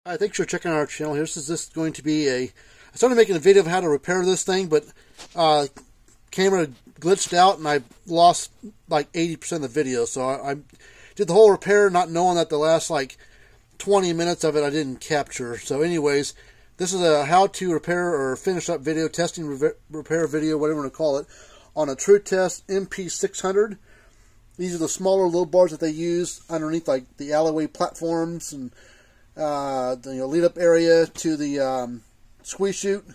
Hi, thanks for checking out our channel. This is going to be I started making a video of how to repair this thing, but camera glitched out and I lost like 80% of the video. So I did the whole repair not knowing that the last like 20 minutes of it I didn't capture. So anyways, this is a how to repair or finish up video, testing repair video, whatever you want to call it, on a Tru-Test MP600. These are the smaller low bars that they use underneath like the alleyway platforms and the lead up area to the squeeze chute.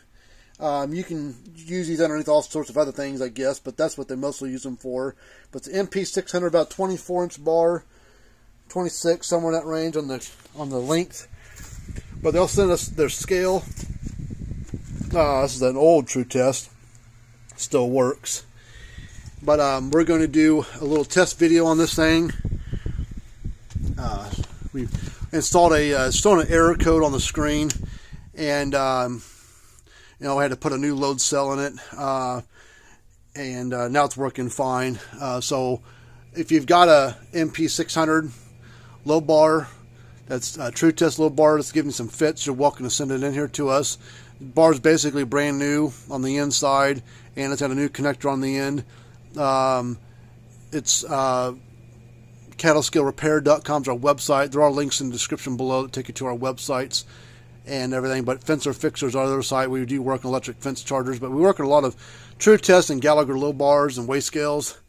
You can use these underneath all sorts of other things, I guess, but that's what they mostly use them for. But the MP600, about 24-inch bar, 26, somewhere in that range on the length. But they'll send us their scale. This is an old Tru-Test, still works. But we're going to do a little test video on this thing. We've installed still an error code on the screen, and you know, I had to put a new load cell in it, and now it's working fine. So if you've got a MP600 low bar, that's a Tru-Test low bar that's giving some fits, you're welcome to send it in here to us. The bar is basically brand new on the inside, and it's got a new connector on the end. It's cattlescalerepair.com is our website. There are links in the description below that take you to our websites and everything. But Fencer Fixers are our other site. We do work on electric fence chargers, but we work on a lot of Tru-Test and Gallagher low bars and weigh scales.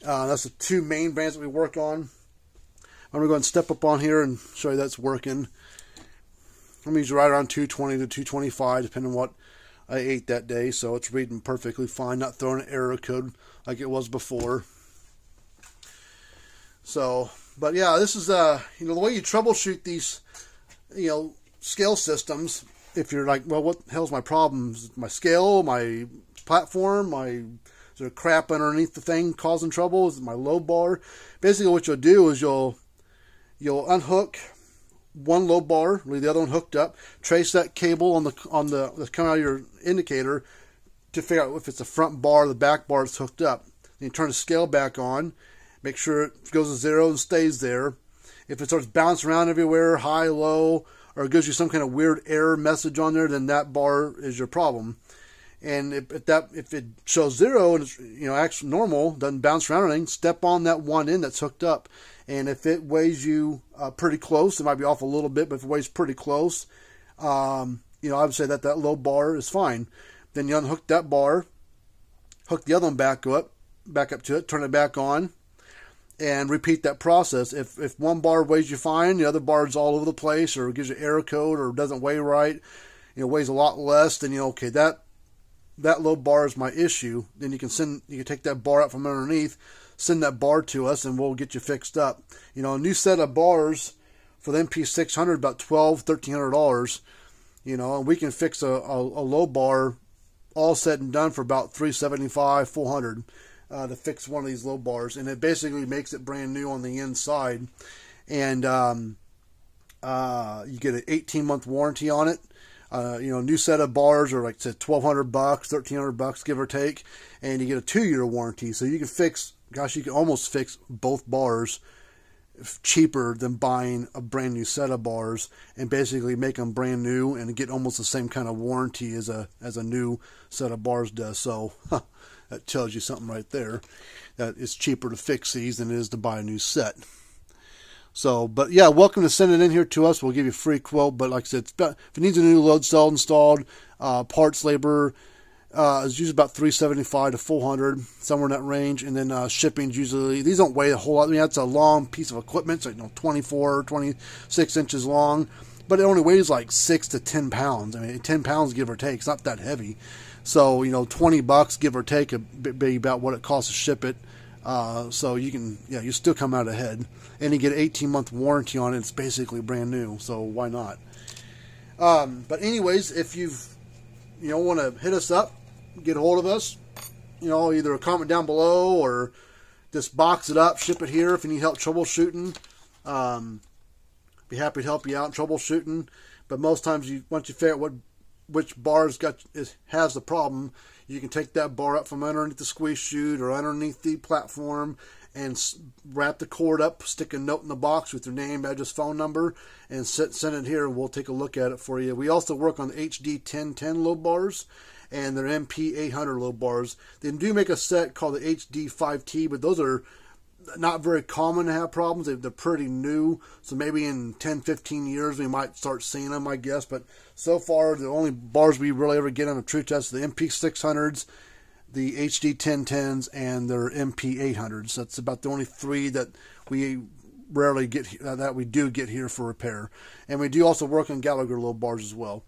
That's the two main brands that we work on. I'm going to go ahead and step up on here and show you that's working. I'm usually right around 220 to 225, depending on what I ate that day. So it's reading perfectly fine, not throwing an error code like it was before. So, but yeah, this is you know, the way you troubleshoot these, you know, scale systems. If you're like, well, what the hell's my problem? Is it my scale, my platform, is there crap underneath the thing causing trouble? Is it my low bar? Basically, what you'll do is you'll unhook one low bar, leave the other one hooked up, trace that cable on the that's coming out of your indicator to figure out if it's the front bar or the back bar that's hooked up. Then you turn the scale back on. Make sure it goes to 0 and stays there. If it starts bouncing around everywhere, high, low, or it gives you some kind of weird error message on there, then that bar is your problem. And if it shows 0 and it's, you know, actually normal, doesn't bounce around or anything, step on that one end that's hooked up. And if it weighs you pretty close, it might be off a little bit, but if it weighs pretty close, you know, I would say that low bar is fine. Then you unhook that bar, hook the other one back up to it, turn it back on, and repeat that process. If one bar weighs you fine, the other bar is all over the place, or gives you error code, or doesn't weigh right, you know, weighs a lot less, then you know, okay, that low bar is my issue. Then you can take that bar out from underneath, send that bar to us, and we'll get you fixed up. You know, a new set of bars for the MP600 about $1,300. You know, and we can fix a low bar all said and done for about $375, $400. To fix one of these low bars, and it basically makes it brand new on the inside. And you get an 18-month warranty on it. You know, new set of bars are like $1,200, $1,300, give or take, and you get a 2-year warranty. So you can fix, gosh, you can almost fix both bars cheaper than buying a brand new set of bars, and basically make them brand new and get almost the same kind of warranty as a new set of bars does. So that tells you something right there, that it's cheaper to fix these than it is to buy a new set. So, but yeah, welcome to send it in here to us. We'll give you a free quote. But like I said, if it needs a new load cell installed, parts, labor is usually about $375 to $400, somewhere in that range. And then shipping's usually, these don't weigh a whole lot. I mean, that's a long piece of equipment, so, you know, 24, 26 inches long, but it only weighs like 6 to 10 pounds. I mean, 10 pounds give or take. It's not that heavy. So, you know, $20 give or take would be about what it costs to ship it. So you can, yeah, you still come out ahead, and you get an 18-month warranty on it. It's basically brand new, so why not? But anyways, if you want to hit us up, get a hold of us, you know, either a comment down below or just box it up, ship it here if you need help troubleshooting. Be happy to help you out troubleshooting. But most times, once you figure out which bar's has the problem, you can take that bar up from underneath the squeeze chute or underneath the platform and wrap the cord up, stick a note in the box with your name, address, phone number, and send it here, and we'll take a look at it for you. We also work on the HD1010 low bars and their MP800 low bars. They do make a set called the HD5T, but those are not very common to have problems. They're pretty new, so maybe in 10-15 years we might start seeing them, I guess. But so far, the only bars we really ever get on the Tru-Test are the MP600s, the HD1010s, and their MP800s. That's about the only three that we rarely get, that we do get here for repair. And we do also work on Gallagher low bars as well.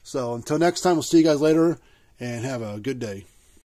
So until next time, we'll see you guys later, and have a good day.